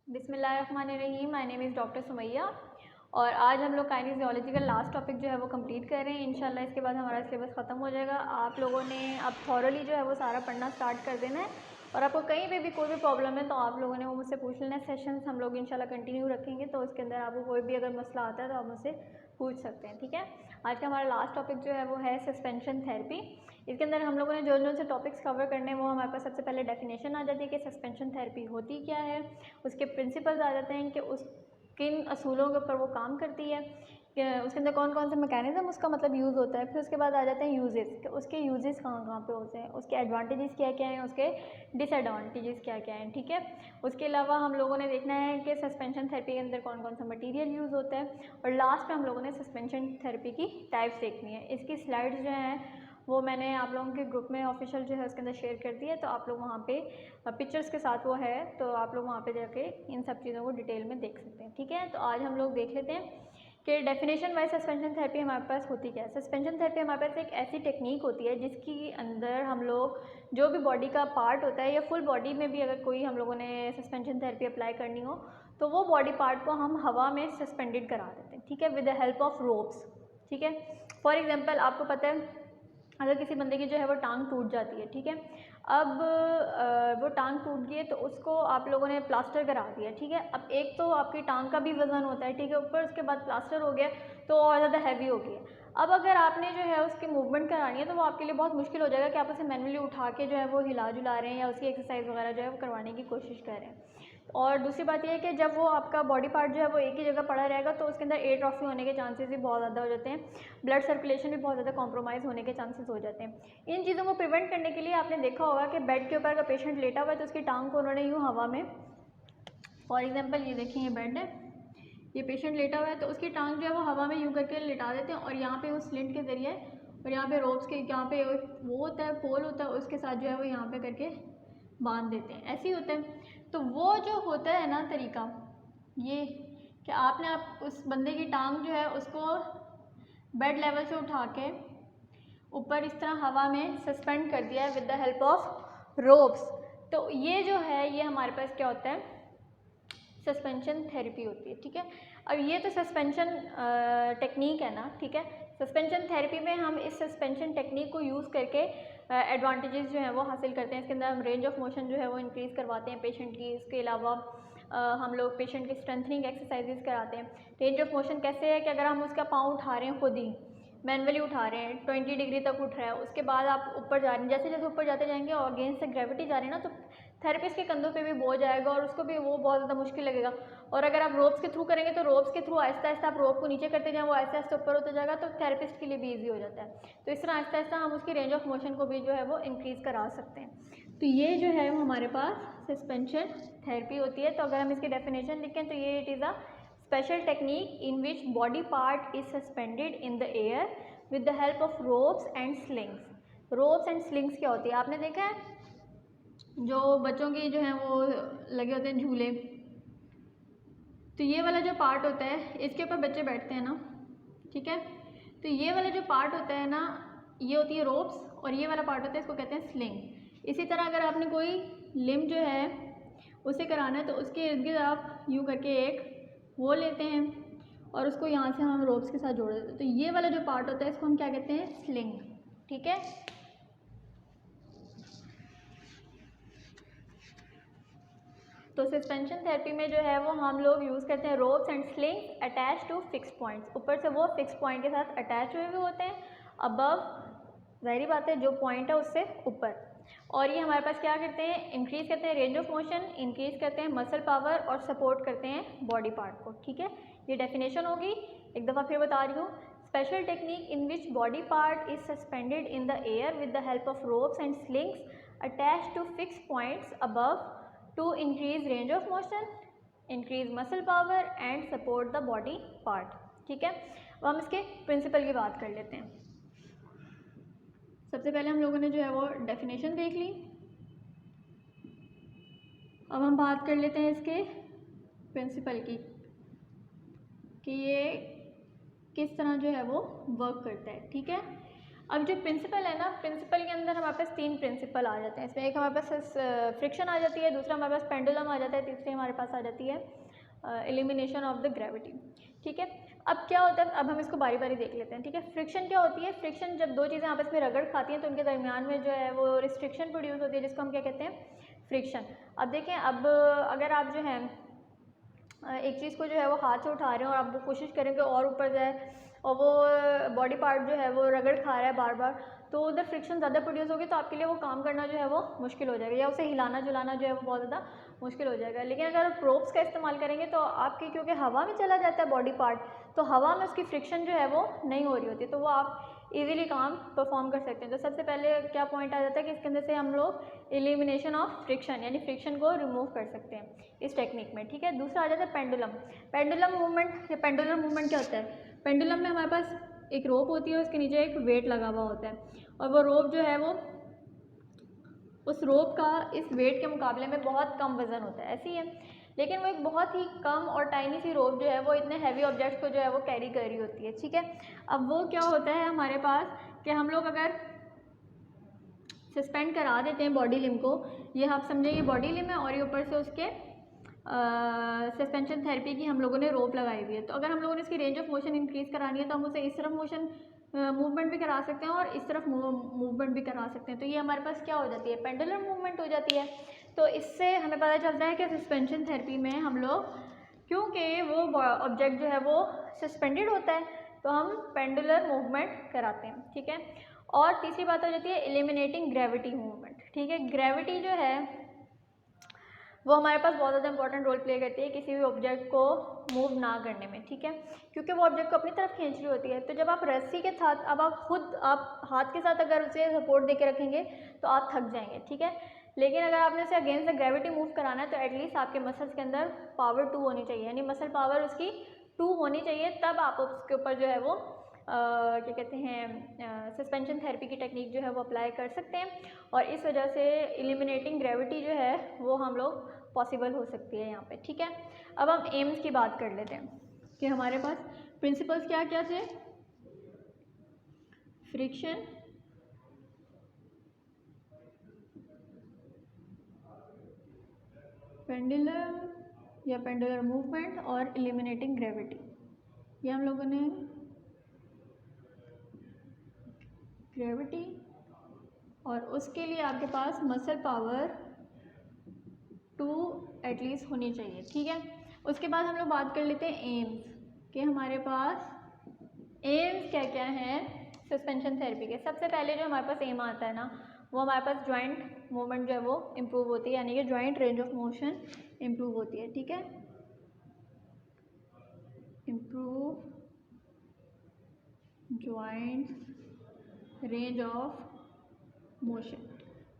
बिस्मिल्लाहिर्रहमानिर्रहीम। My name is doctor Sumaiya और आज हम लोग काइनेसियोलॉजी का लास्ट टॉपिक जो है वो कंप्लीट कर रहे हैं। इंशाल्लाह इसके बाद हमारा सिलेबस ख़त्म हो जाएगा। आप लोगों ने अब थॉरली जो है वो सारा पढ़ना स्टार्ट कर देना है और आपको कहीं पे भी कोई भी प्रॉब्लम है तो आप लोगों ने वो मुझसे पूछ लेना है। सेशंस हम लोग इंशाल्लाह कंटिन्यू रखेंगे तो उसके अंदर आपको कोई भी अगर मसला आता है तो आप मुझसे पूछ सकते हैं, ठीक है। आज का हमारा लास्ट टॉपिक जो है वो है सस्पेंशन थेरेपी। इसके अंदर हम लोगों ने जो से टॉपिक्स कवर करने हैं वो हमारे पास सबसे पहले डेफिनेशन आ जाती है कि सस्पेंशन थेरेपी होती क्या है, उसके प्रिंसिपल्स आ जाते हैं कि उस किन असूलों के ऊपर वो काम करती है, कि उसके अंदर कौन कौन से मैकेनिज्म उसका मतलब यूज़ होता है। फिर उसके बाद आ जाते हैं यूजेस, कि उसके यूजेस कहाँ कहाँ पे होते हैं, उसके एडवांटेजेस क्या क्या हैं, उसके डिसएडवांटेजेस क्या क्या हैं, ठीक है। उसके अलावा हम लोगों ने देखना है कि सस्पेंशन थेरेपी के अंदर कौन कौन सा मटेरियल यूज़ होता है और लास्ट में हम लोगों ने सस्पेंशन थेरेपी की टाइप्स देखनी है। इसकी स्लाइड्स जो हैं वो मैंने आप लोगों के ग्रुप में ऑफिशियल जो है उसके अंदर शेयर कर दिया है, तो आप लोग वहाँ पे पिक्चर्स के साथ वो है, तो आप लोग वहाँ पे जाके इन सब चीज़ों को डिटेल में देख सकते हैं, ठीक है। तो आज हम लोग देख लेते हैं कि डेफिनेशन वाइज सस्पेंशन थेरेपी हमारे पास होती क्या है। सस्पेंशन थेरेपी हमारे पास एक ऐसी टेक्निक होती है जिसकी अंदर हम लोग जो भी बॉडी का पार्ट होता है या फुल बॉडी में भी अगर कोई हम लोगों ने सस्पेंशन थेरेपी अप्लाई करनी हो तो वो बॉडी पार्ट को हम हवा में सस्पेंडेड करा देते हैं, ठीक है, with the help of ropes, ठीक है। फॉर एग्जाम्पल आपको पता है अगर किसी बंदे की जो है वो टांग टूट जाती है, ठीक है। अब वो टांग टूट गई है तो उसको आप लोगों ने प्लास्टर करा दिया, ठीक है। अब एक तो आपकी टांग का भी वजन होता है, ठीक है, ऊपर उसके बाद प्लास्टर हो गया तो और ज़्यादा हैवी हो गई। अब अगर आपने जो है उसकी मूवमेंट करानी है तो वो आपके लिए बहुत मुश्किल हो जाएगा कि आप उसे मैनुअली उठा के जो है वो हिला जुला रहे हैं या उसकी एक्सरसाइज वगैरह जो है वो करवाने की कोशिश कर रहे हैं। और दूसरी बात यह है कि जब वो आपका बॉडी पार्ट जो है वो एक ही जगह पड़ा रहेगा तो उसके अंदर एट्रोफी होने के चांसेस भी बहुत ज़्यादा हो जाते हैं, ब्लड सर्कुलेशन भी बहुत ज़्यादा कॉम्प्रोमाइज़ होने के चांसेस हो जाते हैं। इन चीज़ों को प्रिवेंट करने के लिए आपने देखा होगा कि बेड के ऊपर अगर पेशेंट लेटा हुआ है तो उसकी टांग को उन्होंने यूँ हवा में, फॉर एग्जाम्पल ये देखिए ये बेड है, ये पेशेंट लेटा हुआ है तो उसकी टांग जो है वो हवा में यूँ करके लिटा देते हैं और यहाँ पे उस स्लिंट के ज़रिए और यहाँ पे रोप्स के यहाँ पे वो होता है पोल होता है उसके साथ जो है वो यहाँ पे करके बांध देते हैं, ऐसे ही होता है। तो वो जो होता है ना तरीका ये कि आपने आप उस बंदे की टांग जो है उसको बेड लेवल से उठा के ऊपर इस तरह हवा में सस्पेंड कर दिया है with the help of ropes. तो ये जो है ये हमारे पास क्या होता है, सस्पेंशन थेरेपी होती है, ठीक है। अब ये तो सस्पेंशन टेक्निक है ना, ठीक है। सस्पेंशन थेरेपी में हम इस सस्पेंशन टेक्निक को यूज़ करके एडवांटेजेस जो है वो हासिल करते हैं। इसके अंदर हम रेंज ऑफ मोशन जो है वो इंक्रीज़ करवाते हैं पेशेंट की। इसके अलावा हम लोग पेशेंट की स्ट्रेंथनिंग एक्सरसाइजेज कराते हैं। रेंज ऑफ मोशन कैसे है कि अगर हम उसका पाँव उठा रहे हैं खुद ही मैनुअली उठा रहे हैं 20 डिग्री तक उठ रहा है, उसके बाद आप ऊपर जा रहे हैं, जैसे जैसे ऊपर जाते जाएंगे और अगेंस्ट से ग्रेविटी जा रहे हैं ना तो थेरेपिस्ट के कंधों पे भी बोझ आएगा और उसको भी वो बहुत ज़्यादा मुश्किल लगेगा। और अगर आप रोप्स के थ्रू करेंगे तो रोप्स के थ्रू आहिस्ता आहिस्ता आप रोप को नीचे करते जाएँ, वो आहिस्ता आहिस्ता ऊपर होता जाएगा तो थेरेपिस्ट के लिए भी ईजी हो जाता है। तो इस तरह आहिस्ता आहिस्ता हम उसकी रेंज ऑफ मोशन को भी जो है वो इंक्रीज़ करा सकते हैं। तो ये जो है वो हमारे पास सस्पेंशन थेरेपी होती है। तो अगर हम इसकी डेफिनेशन लिखें तो ये it is a special technique in which body part is suspended in the air with the help of ropes and slings. Ropes and slings क्या होती है, आपने देखा है जो बच्चों की जो है वो लगे होते हैं झूले, तो ये वाला जो पार्ट होता है इसके ऊपर बच्चे बैठते हैं ना, ठीक है। तो ये वाला जो पार्ट होता है ना ये होती है रोप्स और ये वाला पार्ट होता है इसको कहते हैं स्लिंग। इसी तरह अगर आपने कोई लिम्ब जो है उसे कराना है तो उसके इर्द गिर्द आप यूँ करके एक वो लेते हैं और उसको यहाँ से हम रोप्स के साथ जोड़ देते हैं। तो ये वाला जो पार्ट होता है इसको हम क्या कहते हैं, स्लिंग, ठीक है। तो सस्पेंशन थेरेपी में जो है वो हम लोग यूज़ करते हैं ropes and slings attach to fix points. ऊपर से वो फिक्स पॉइंट के साथ अटैच हुए हुए होते हैं, अबव ज़ाहिर बात है जो पॉइंट है उससे ऊपर। और ये हमारे पास क्या करते हैं, इंक्रीज़ करते हैं रेंज ऑफ मोशन, इंक्रीज़ करते हैं मसल पावर और सपोर्ट करते हैं बॉडी पार्ट को, ठीक है। ये डेफिनेशन होगी, एक दफ़ा फिर बता रही हूँ। Special technique in which body part is suspended in the air with the help of ropes and slings attach to fix points above to increase range of motion, increase muscle power and support the body part, ठीक है। अब हम इसके principal की बात कर लेते हैं। सबसे पहले हम लोगों ने जो है वो डेफिनेशन देख ली, अब हम बात कर लेते हैं इसके प्रिंसिपल की कि ये किस तरह जो है वो वर्क करता है, ठीक है। अब जो प्रिंसिपल है ना, प्रिंसिपल के अंदर हमारे पास 3 प्रिंसिपल आ जाते हैं इसमें। एक हमारे पास फ्रिक्शन आ जाती है, दूसरा हमारे पास पेंडुलम आ जाता है, तीसरी हमारे पास आ जाती है एलिमिनेशन ऑफ द ग्रेविटी। ठीक है, अब क्या होता है, अब हम इसको बारी बारी देख लेते हैं। ठीक है, फ्रिक्शन क्या होती है? फ्रिक्शन जब दो चीज़ें आपस में रगड़ खाती हैं तो उनके दरमियान में जो है वो रिस्ट्रिक्शन प्रोड्यूस होती है, जिसको हम क्या कहते हैं? फ्रिक्शन। अब देखें, अब अगर आप जो है एक चीज़ को जो है वो हाथ से उठा रहे हैं और आप वो कोशिश करें कि और ऊपर जाए और वो बॉडी पार्ट जो है वो रगड़ खा रहा है बार बार, तो उधर फ्रिक्शन ज़्यादा प्रोड्यूस होगी, तो आपके लिए वो काम करना जो है वो मुश्किल हो जाएगा, या उसे हिलाना जुलाना जो है वो बहुत ज़्यादा मुश्किल हो जाएगा। लेकिन अगर आप प्रोब्स का इस्तेमाल करेंगे तो आपकी, क्योंकि हवा में चला जाता है बॉडी पार्ट, तो हवा में उसकी फ्रिक्शन जो है वो नहीं हो रही होती, तो वो आप इजीली काम परफॉर्म कर सकते हैं। तो सबसे पहले क्या पॉइंट आ जाता है कि इसके अंदर से हम लोग एलिमिनेशन ऑफ फ्रिक्शन यानी फ्रिक्शन को रिमूव कर सकते हैं इस टेक्निक में। ठीक है, दूसरा आ जाता है पेंडुलम। पेंडुलम मूवमेंट या पेंडुलर मूवमेंट क्या होता है? पेंडुलम में हमारे पास एक रोप होती है, उसके नीचे एक वेट लगा हुआ होता है, और वो रोप जो है वो उस रोप का इस वेट के मुकाबले में बहुत कम वज़न होता है, ऐसी है। लेकिन वो एक बहुत ही कम और टाइनी सी रोप जो है वो इतने हैवी ऑब्जेक्ट्स को जो है वो कैरी कर रही होती है। ठीक है, अब वो क्या होता है हमारे पास कि हम लोग अगर सस्पेंड करा देते हैं बॉडी लिम को, ये आप समझें ये बॉडी लिम है और ये ऊपर से उसके सस्पेंशन थेरेपी की हम लोगों ने रोप लगाई हुई है, तो अगर हम लोगों ने इसकी रेंज ऑफ मोशन इंक्रीज़ करानी है तो हम उसे इस तरफ मोशन मूवमेंट भी करा सकते हैं और इस तरफ मूवमेंट भी करा सकते हैं। तो ये हमारे पास क्या हो जाती है? पेंडुलर मूवमेंट हो जाती है। तो इससे हमें पता चलता है कि सस्पेंशन थेरेपी में हम लोग, क्योंकि वो ऑब्जेक्ट जो है वो सस्पेंडेड होता है, तो हम पेंडुलर मूवमेंट कराते हैं। ठीक है, और तीसरी बात हो जाती है एलिमिनेटिंग ग्रेविटी मूवमेंट। ठीक है, ग्रेविटी जो है वो हमारे पास बहुत ज़्यादा इंपॉर्टेंट रोल प्ले करती है किसी भी ऑब्जेक्ट को मूव ना करने में। ठीक है, क्योंकि वो ऑब्जेक्ट को अपनी तरफ खींच रही होती है। तो जब आप रस्सी के साथ, अब आप खुद आप हाथ के साथ अगर उसे सपोर्ट दे के रखेंगे तो आप थक जाएंगे। ठीक है, लेकिन अगर आपने उसे अगेंस्ट द ग्रेविटी मूव कराना है तो एटलीस्ट आपके मसल्स के अंदर पावर 2 होनी चाहिए, यानी मसल पावर उसकी 2 होनी चाहिए, तब आप उसके ऊपर जो है वो क्या कहते हैं सस्पेंशन थेरेपी की टेक्निक जो है वो अप्लाई कर सकते हैं, और इस वजह से एलिमिनेटिंग ग्रेविटी जो है वो हम लोग पॉसिबल हो सकती है यहाँ पे। ठीक है, अब हम एम्स की बात कर लेते हैं कि हमारे पास प्रिंसिपल्स क्या क्या थे? फ्रिक्शन, पेंडुलम या पेंडुलर मूवमेंट और एलिमिनेटिंग ग्रेविटी, ये हम लोगों ने ग्रेविटी, और उसके लिए आपके पास मसल पावर 2 एटलीस्ट होनी चाहिए। ठीक है, उसके बाद हम लोग बात कर लेते हैं एम्स कि हमारे पास एम्स क्या क्या हैं सस्पेंशन थेरेपी के। सबसे पहले जो हमारे पास एम आता है ना, वो हमारे पास जॉइंट मूवमेंट जो है वो इम्प्रूव होती है, यानी कि joint range of motion improve होती है। ठीक है, improve joint range of motion.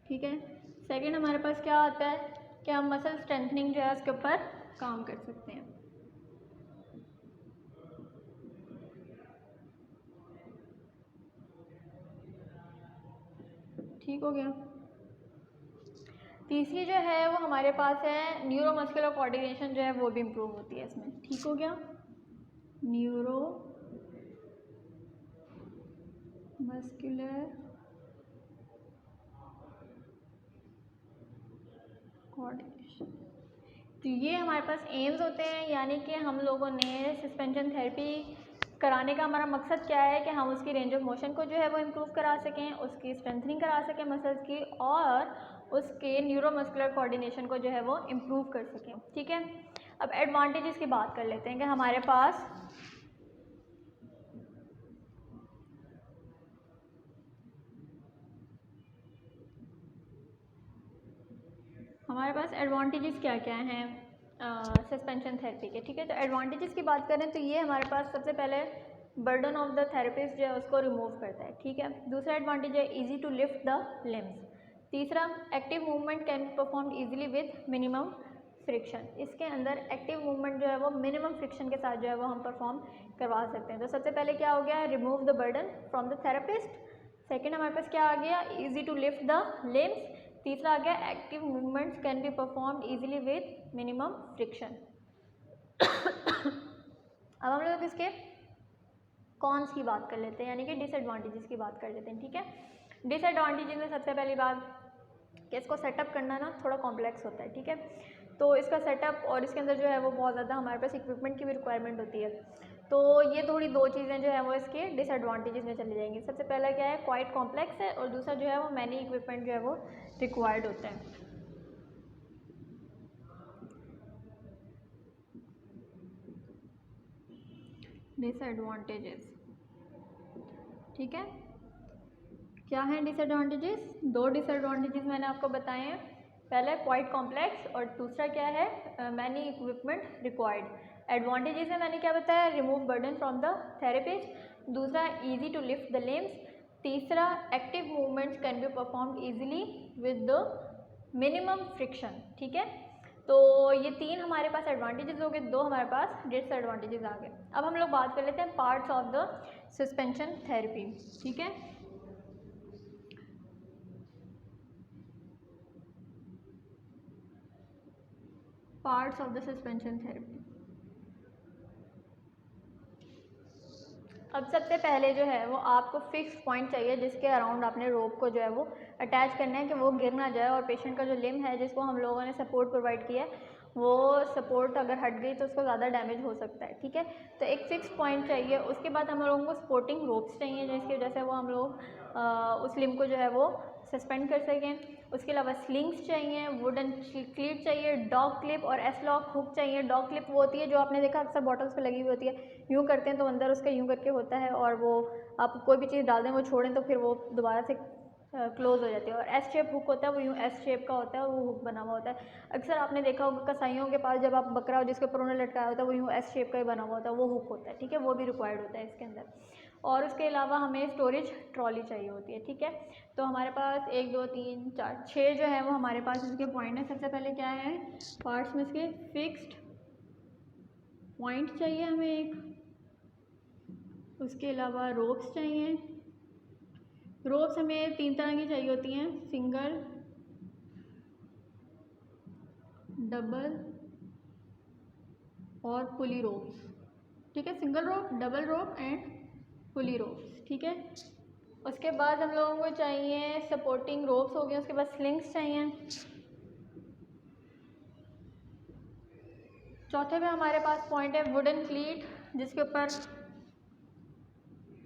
ठीक है, सेकंड हमारे पास क्या आता है कि हम मसल स्ट्रेंथनिंग जो है उसके ऊपर काम कर सकते हैं। ठीक हो गया। तीसरी जो है वो हमारे पास है न्यूरोमस्कुलर कोऑर्डिनेशन जो है वो भी इम्प्रूव होती है इसमें। ठीक हो गया, न्यूरो मस्कुलर कोऑर्डिनेशन, तो ये हमारे पास एम्स होते हैं, यानी कि हम लोगों ने सस्पेंशन थेरेपी कराने का हमारा मकसद क्या है कि हम उसकी रेंज ऑफ मोशन को जो है वो इम्प्रूव करा सकें, उसकी स्ट्रेंथनिंग करा सकें मसल्स की, और उसके न्यूरोमस्कुलर कोऑर्डिनेशन को जो है वो इम्प्रूव कर सकें। ठीक है, अब एडवांटेजेस की बात कर लेते हैं कि हमारे पास एडवांटेजेस क्या क्या हैं सस्पेंशन थेरेपी के। ठीक है, तो एडवांटेजेस की बात करें तो ये हमारे पास सबसे पहले बर्डन ऑफ द थेरेपिस्ट जो है उसको रिमूव करता है। ठीक है, दूसरा एडवांटेज है easy to lift the limbs. तीसरा, active movement can be performed easily with minimum friction. इसके अंदर एक्टिव मूवमेंट जो है वो मिनिमम फ्रिक्शन के साथ जो है वो हम परफॉर्म करवा सकते हैं। तो सबसे पहले क्या हो गया, remove the burden from the therapist. Second हमारे पास क्या आ गया, easy to lift the limbs. तीसरा आ गया, active movements can be performed easily with minimum friction. अब हम लोग इसके कॉन्स की बात कर लेते हैं, यानी कि डिसएडवांटेजेस की बात कर लेते हैं। ठीक है, डिसएडवांटेजेस में सबसे पहली बात कि इसको सेटअप करना ना थोड़ा कॉम्प्लेक्स होता है। ठीक है, तो इसका सेटअप और इसके अंदर जो है वो बहुत ज़्यादा हमारे पास इक्विपमेंट की भी रिक्वायरमेंट होती है। तो ये थोड़ी दो चीज़ें जो है वो इसके डिसएडवांटेजेस में चली जाएंगी। सबसे पहला क्या है, क्वाइट कॉम्प्लेक्स है, और दूसरा जो है वो मैनी इक्विपमेंट जो है वो रिक्वायर्ड होता है। डिसएडवांटेजेस, ठीक है, क्या है डिसएडवांटेजेस? दो डिसएडवांटेजेस मैंने आपको बताए हैं, पहला क्वाइट कॉम्प्लेक्स और दूसरा क्या है, मैनी इक्विपमेंट रिक्वायर्ड। एडवांटेजेस में मैंने क्या बताया, remove burden from the therapist, दूसरा easy to lift the limbs, तीसरा active movements can be performed easily with the minimum friction. ठीक है, तो ये तीन हमारे पास एडवांटेजेस हो गए, दो हमारे पास डिसएडवांटेजेस आ गए। अब हम लोग बात कर लेते हैं parts of the suspension therapy. ठीक है, parts of the suspension therapy. अब सबसे पहले जो है वो आपको फिक्स पॉइंट चाहिए जिसके अराउंड आपने रोप को जो है वो अटैच करना है कि वो गिर ना जाए, और पेशेंट का जो लिम्ब है जिसको हम लोगों ने सपोर्ट प्रोवाइड किया है वो सपोर्ट अगर हट गई तो उसको ज़्यादा डैमेज हो सकता है। ठीक है, तो एक फिक्स पॉइंट चाहिए। उसके बाद हम लोगों को सपोर्टिंग रोप्स चाहिए जिसकी वजह से वो हम लोग उस लिम्ब को जो है वो सस्पेंड कर सकें। उसके अलावा स्लिंग्स चाहिए, वुडन क्लीट चाहिए, डॉग क्लिप और एस लॉक हुक चाहिए। डॉग क्लिप वो होती है जो आपने देखा अक्सर बॉटल्स पे लगी हुई होती है, यूँ करते हैं तो अंदर उसका यूँ करके होता है, और वो आप कोई भी चीज़ डाल दें वो छोड़ें तो फिर वो दोबारा से क्लोज हो जाती है। और एस शेप हुक होता है, वो यूँ एस शेप का होता है और वो हुक बना हुआ होता है। अक्सर आपने देखा होगा कसाईयों के पास जब आप बकरा जिसके ऊपर उन्हें लटकाया होता है वो यूँ एस शेप का ही बना हुआ होता है, वो हुक होता है। ठीक है, वो भी रिक्वायर्ड होता है इसके अंदर। और उसके अलावा हमें स्टोरेज ट्रॉली चाहिए होती है। ठीक है, तो हमारे पास 1 2 3 4 6 जो है वो हमारे पास इसके पॉइंट है। सबसे पहले क्या है, पार्ट्स में इसके फिक्स्ड पॉइंट चाहिए हमें एक, उसके अलावा रोप्स चाहिए। रोप्स हमें 3 तरह की चाहिए होती हैं, सिंगल, डबल और पुली रोप्स। ठीक है, single rope, double rope and pulley ropes. ठीक है, उसके बाद हम लोगों को चाहिए सपोर्टिंग रोप्स हो गए, उसके बाद स्लिंग्स चाहिए। चौथे पे हमारे पास पॉइंट है वुडन क्लीट जिसके ऊपर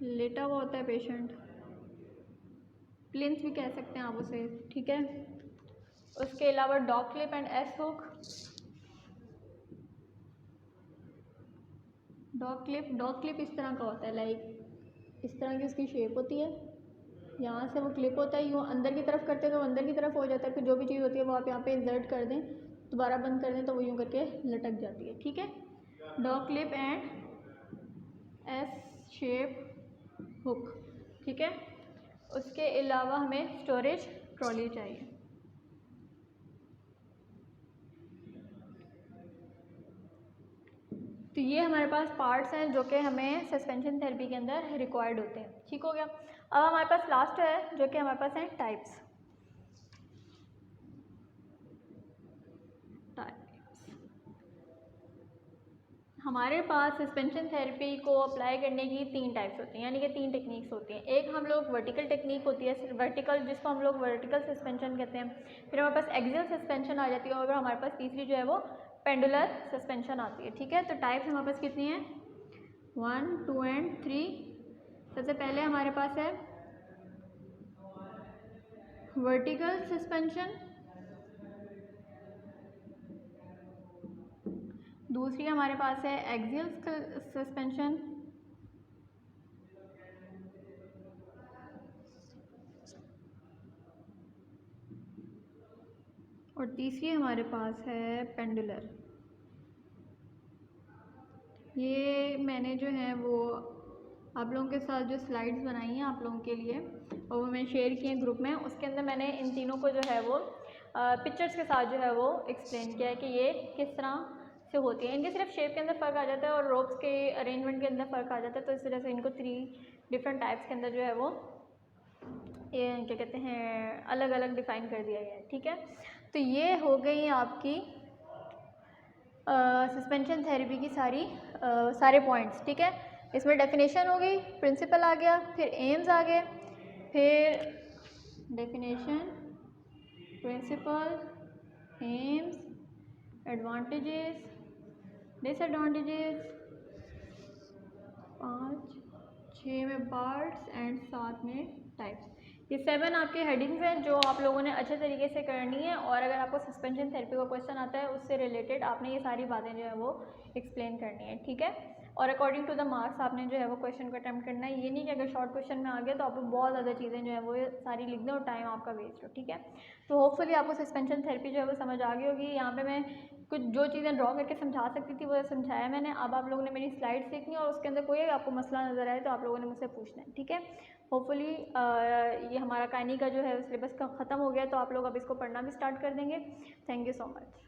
लेटा हुआ होता है पेशेंट, प्लिंथ भी कह सकते हैं आप उसे। ठीक है, उसके अलावा dog clip and S hook. Dog clip इस तरह का होता है, लाइक इस तरह की उसकी शेप होती है, यहाँ से वो क्लिप होता है, यूँ अंदर की तरफ करते हैं तो अंदर की तरफ हो जाता है, फिर जो भी चीज़ होती है वो आप यहाँ पे इंसर्ट कर दें, दोबारा बंद कर दें तो वो यूँ करके लटक जाती है। ठीक है, dog clip and S shape hook. ठीक है, उसके अलावा हमें स्टोरेज ट्रॉली चाहिए। तो ये हमारे पास पार्ट्स हैं जो कि हमें सस्पेंशन थेरेपी के अंदर रिक्वायर्ड होते हैं। ठीक हो गया, अब हमारे पास लास्ट है जो कि हमारे पास हैं टाइप्स। हमारे पास सस्पेंशन थेरेपी को अप्लाई करने की 3 टाइप्स होती हैं, यानी कि 3 टेक्निक्स होती हैं। एक हम लोग वर्टिकल टेक्निक होती है, वर्टिकल जिसको हम लोग वर्टिकल सस्पेंशन कहते हैं। फिर हमारे पास एक्सियल सस्पेंशन आ जाती है, और हमारे पास तीसरी जो है वो पेंडुलर सस्पेंशन आती है। ठीक है, तो टाइप्स हमारे पास कितनी हैं, 1 2 एंड 3। सबसे पहले हमारे पास है वर्टिकल सस्पेंशन, दूसरी हमारे पास है एक्सियल सस्पेंशन, और तीसरी हमारे पास है पेंडुलर। ये मैंने जो है वो आप लोगों के साथ जो स्लाइड्स बनाई हैं आप लोगों के लिए, और वो मैंने शेयर किए ग्रुप में, उसके अंदर मैंने इन तीनों को जो है वो पिक्चर्स के साथ जो है वो एक्सप्लेन किया है कि ये किस तरह से होती है। इनके सिर्फ शेप के अंदर फ़र्क आ जाता है और रोप्स के अरेंजमेंट के अंदर फ़र्क आ जाता है, तो इस वजह से इनको 3 डिफरेंट टाइप्स के अंदर जो है वो ये क्या कहते हैं अलग अलग डिफ़ाइन कर दिया गया है। ठीक है, तो ये हो गई आपकी सस्पेंशन थेरेपी की सारे पॉइंट्स। ठीक है, इसमें डेफिनेशन हो गई, प्रिंसिपल आ गया, फिर एम्स आ गए, फिर definition, principle, aims, advantages, disadvantages, 5 6 में पार्ट्स एंड 7 में टाइप्स। ये 7 आपके हेडिंग्स हैं जो आप लोगों ने अच्छे तरीके से करनी है, और अगर आपको सस्पेंशन थेरेपी का क्वेश्चन आता है उससे रिलेटेड आपने ये सारी बातें जो है वो एक्सप्लेन करनी है, ठीक है। और अकॉर्डिंग टू द मार्क्स आपने जो है वो क्वेश्चन को अटैम्प्ट करना है। ये नहीं कि अगर शॉर्ट क्वेश्चन में आ गया तो आपको बहुत ज़्यादा चीज़ें जो है वो सारी लिख दें और टाइम आपका वेस्ट हो, ठीक है। तो होपफुली आपको सस्पेंशन थेरेपी जो है वो समझ आ गई होगी। यहाँ पे मैं कुछ जो चीज़ें ड्रॉ करके समझा सकती थी वो समझाया मैंने। अब आप लोगों ने मेरी स्लाइड्स देखनी और उसके अंदर कोई आपको मसला नज़र आए तो आप लोगों ने मुझसे पूछना है, ठीक है। होपफुली ये हमारा काइनी का जो है सिलेबस का ख़त्म हो गया, तो आप लोग अब इसको पढ़ना भी स्टार्ट कर देंगे। Thank you so much.